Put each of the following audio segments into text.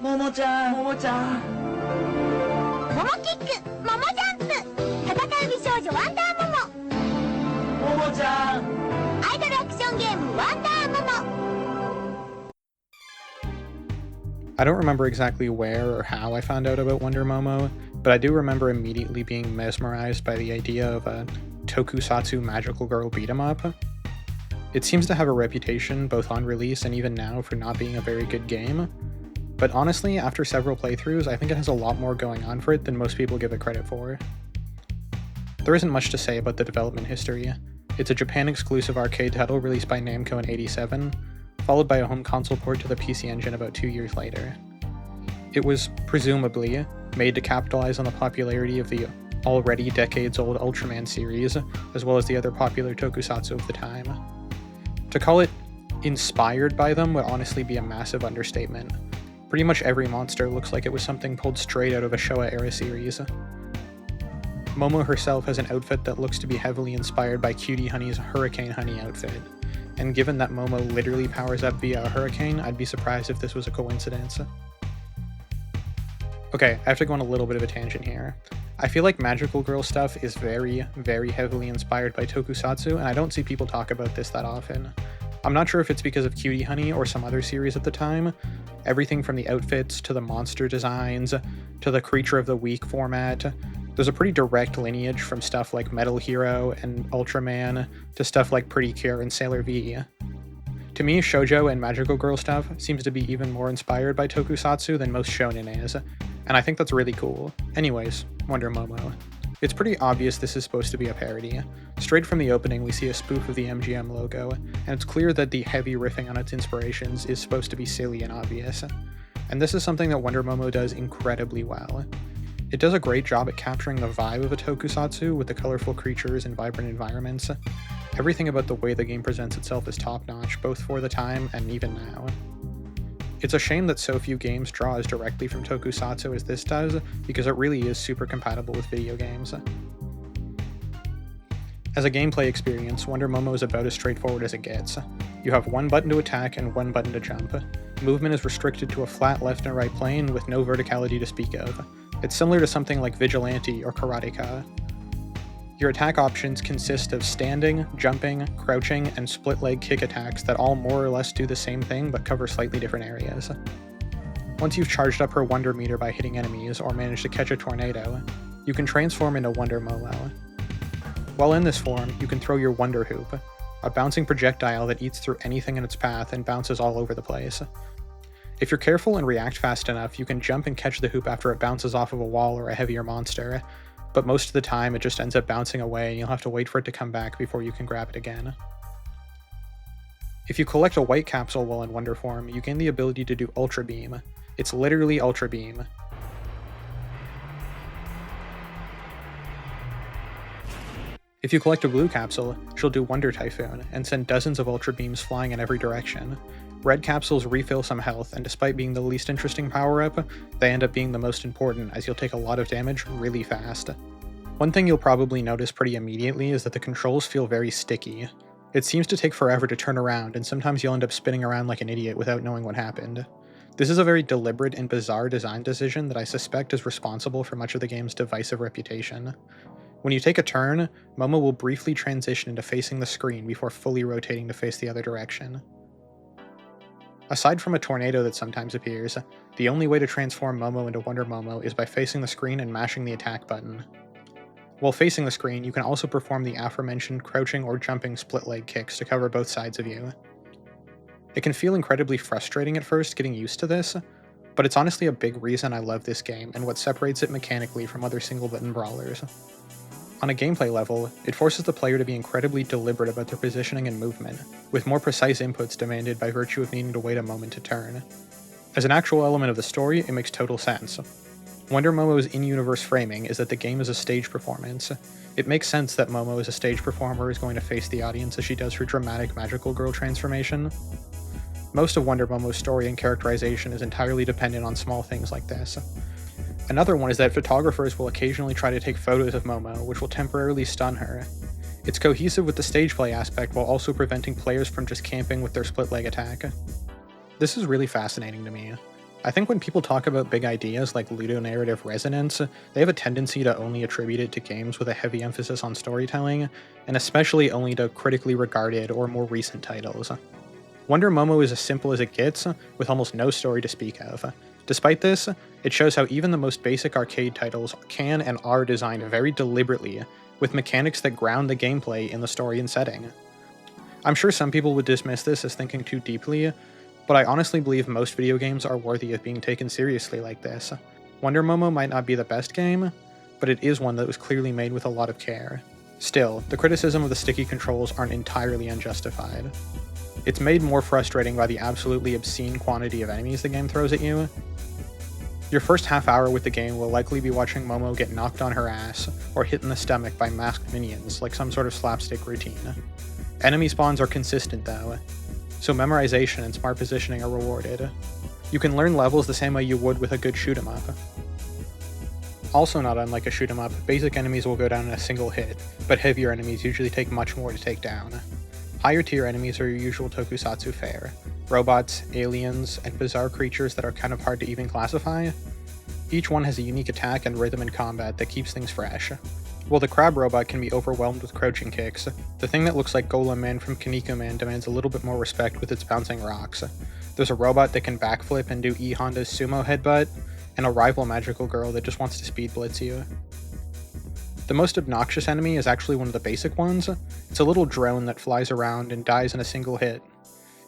ももちゃん、ももちゃん。モモキック、モモジャンプ、戦う美少女ワンダーモモ。ももちゃん。アイドルアクションゲームワンダーモモ。I don't remember exactly where or how I found out about Wonder Momo, but I do remember immediately being mesmerized by the idea of a Tokusatsu magical girl beat-em up. It seems to have a reputation, both on release and even now, for not being a very good game, but honestly, after several playthroughs, I think it has a lot more going on for it than most people give it credit for. There isn't much to say about the development history. It's a Japan-exclusive arcade title released by Namco in '87, followed by a home console port to the PC Engine about 2 years later. It was, presumably, made to capitalize on the popularity of the already decades-old Ultraman series, as well as the other popular tokusatsu of the time. To call it inspired by them would honestly be a massive understatement. Pretty much every monster looks like it was something pulled straight out of a Showa-era series. Momo herself has an outfit that looks to be heavily inspired by Cutie Honey's Hurricane Honey outfit, and given that Momo literally powers up via a hurricane, I'd be surprised if this was a coincidence. Okay, I have to go on a little bit of a tangent here. I feel like magical girl stuff is very, very heavily inspired by tokusatsu, and I don't see people talk about this that often. I'm not sure if it's because of Cutie Honey or some other series at the time. Everything from the outfits, to the monster designs, to the Creature of the Week format. There's a pretty direct lineage from stuff like Metal Hero and Ultraman to stuff like Pretty Cure and Sailor V. To me, shoujo and magical girl stuff seems to be even more inspired by tokusatsu than most shonen is, and I think that's really cool. Anyways, Wonder Momo. It's pretty obvious this is supposed to be a parody. Straight from the opening, we see a spoof of the MGM logo, and it's clear that the heavy riffing on its inspirations is supposed to be silly and obvious. And this is something that Wonder Momo does incredibly well. It does a great job at capturing the vibe of a tokusatsu with the colorful creatures and vibrant environments. Everything about the way the game presents itself is top-notch, both for the time and even now. It's a shame that so few games draw as directly from tokusatsu as this does, because it really is super compatible with video games. As a gameplay experience, Wonder Momo is about as straightforward as it gets. You have one button to attack and one button to jump. Movement is restricted to a flat left and right plane with no verticality to speak of. It's similar to something like Vigilante or Karateka. Your attack options consist of standing, jumping, crouching, and split-leg kick attacks that all more or less do the same thing but cover slightly different areas. Once you've charged up her Wonder Meter by hitting enemies or managed to catch a tornado, you can transform into Wonder Momo. While in this form, you can throw your Wonder Hoop, a bouncing projectile that eats through anything in its path and bounces all over the place. If you're careful and react fast enough, you can jump and catch the hoop after it bounces off of a wall or a heavier monster, but most of the time it just ends up bouncing away and you'll have to wait for it to come back before you can grab it again. If you collect a white capsule while in Wonder form, you gain the ability to do Ultra Beam. It's literally Ultra Beam. If you collect a blue capsule, she'll do Wonder Typhoon and send dozens of Ultra Beams flying in every direction. Red capsules refill some health, and despite being the least interesting power-up, they end up being the most important as you'll take a lot of damage really fast. One thing you'll probably notice pretty immediately is that the controls feel very sticky. It seems to take forever to turn around, and sometimes you'll end up spinning around like an idiot without knowing what happened. This is a very deliberate and bizarre design decision that I suspect is responsible for much of the game's divisive reputation. When you take a turn, Momo will briefly transition into facing the screen before fully rotating to face the other direction. Aside from a tornado that sometimes appears, the only way to transform Momo into Wonder Momo is by facing the screen and mashing the attack button. While facing the screen, you can also perform the aforementioned crouching or jumping split-leg kicks to cover both sides of you. It can feel incredibly frustrating at first getting used to this, but it's honestly a big reason I love this game and what separates it mechanically from other single-button brawlers. On a gameplay level, it forces the player to be incredibly deliberate about their positioning and movement, with more precise inputs demanded by virtue of needing to wait a moment to turn. As an actual element of the story, it makes total sense. Wonder Momo's in-universe framing is that the game is a stage performance. It makes sense that Momo as a stage performer is going to face the audience as she does her dramatic magical girl transformation. Most of Wonder Momo's story and characterization is entirely dependent on small things like this. Another one is that photographers will occasionally try to take photos of Momo, which will temporarily stun her. It's cohesive with the stage play aspect while also preventing players from just camping with their split leg attack. This is really fascinating to me. I think when people talk about big ideas like ludonarrative resonance, they have a tendency to only attribute it to games with a heavy emphasis on storytelling, and especially only to critically regarded or more recent titles. Wonder Momo is as simple as it gets, with almost no story to speak of. Despite this, it shows how even the most basic arcade titles can and are designed very deliberately, with mechanics that ground the gameplay in the story and setting. I'm sure some people would dismiss this as thinking too deeply, but I honestly believe most video games are worthy of being taken seriously like this. Wonder Momo might not be the best game, but it is one that was clearly made with a lot of care. Still, the criticism of the sticky controls aren't entirely unjustified. It's made more frustrating by the absolutely obscene quantity of enemies the game throws at you. Your first half hour with the game will likely be watching Momo get knocked on her ass, or hit in the stomach by masked minions like some sort of slapstick routine. Enemy spawns are consistent though, so memorization and smart positioning are rewarded. You can learn levels the same way you would with a good shoot 'em up. Also not unlike a shoot 'em up, basic enemies will go down in a single hit, but heavier enemies usually take much more to take down. Higher tier enemies are your usual Tokusatsu fare. Robots, aliens, and bizarre creatures that are kind of hard to even classify. Each one has a unique attack and rhythm in combat that keeps things fresh. While the crab robot can be overwhelmed with crouching kicks, the thing that looks like Golem Man from Kaneko Man demands a little bit more respect with its bouncing rocks. There's a robot that can backflip and do E Honda's sumo headbutt, and a rival magical girl that just wants to speed blitz you. The most obnoxious enemy is actually one of the basic ones. It's a little drone that flies around and dies in a single hit.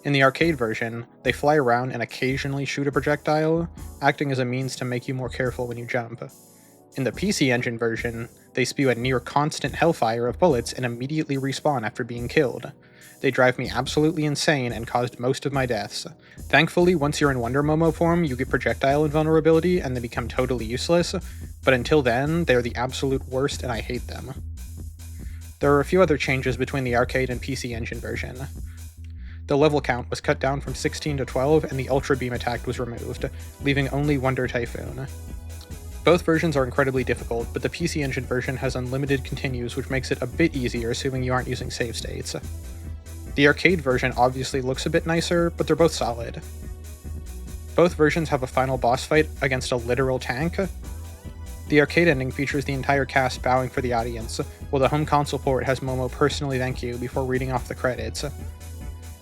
In the arcade version, they fly around and occasionally shoot a projectile, acting as a means to make you more careful when you jump. In the PC Engine version, they spew a near constant hellfire of bullets and immediately respawn after being killed. They drive me absolutely insane and caused most of my deaths. Thankfully, once you're in Wonder Momo form, you get projectile invulnerability and they become totally useless, but until then, they're the absolute worst and I hate them. There are a few other changes between the arcade and PC Engine version. The level count was cut down from 16 to 12 and the Ultra Beam attack was removed, leaving only Wonder Typhoon. Both versions are incredibly difficult, but the PC Engine version has unlimited continues, which makes it a bit easier assuming you aren't using save states. The arcade version obviously looks a bit nicer, but they're both solid. Both versions have a final boss fight against a literal tank. The arcade ending features the entire cast bowing for the audience, while the home console port has Momo personally thank you before reading off the credits.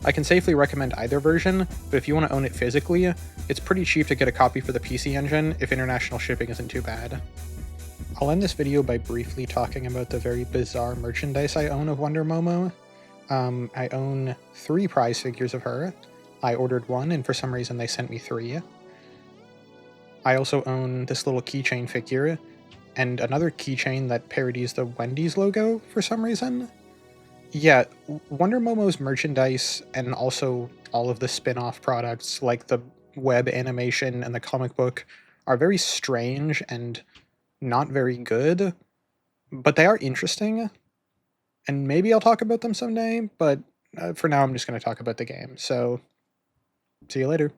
I can safely recommend either version, but if you want to own it physically, it's pretty cheap to get a copy for the PC Engine if international shipping isn't too bad. I'll end this video by briefly talking about the very bizarre merchandise I own of Wonder Momo. I own 3 prize figures of her. I ordered 1 and for some reason they sent me 3. I also own this little keychain figure, and another keychain that parodies the Wendy's logo for some reason. Yeah, Wonder Momo's merchandise and also all of the spin-off products like the web animation and the comic book are very strange and not very good, but they are interesting, and maybe I'll talk about them someday, but for now I'm just going to talk about the game, so see you later.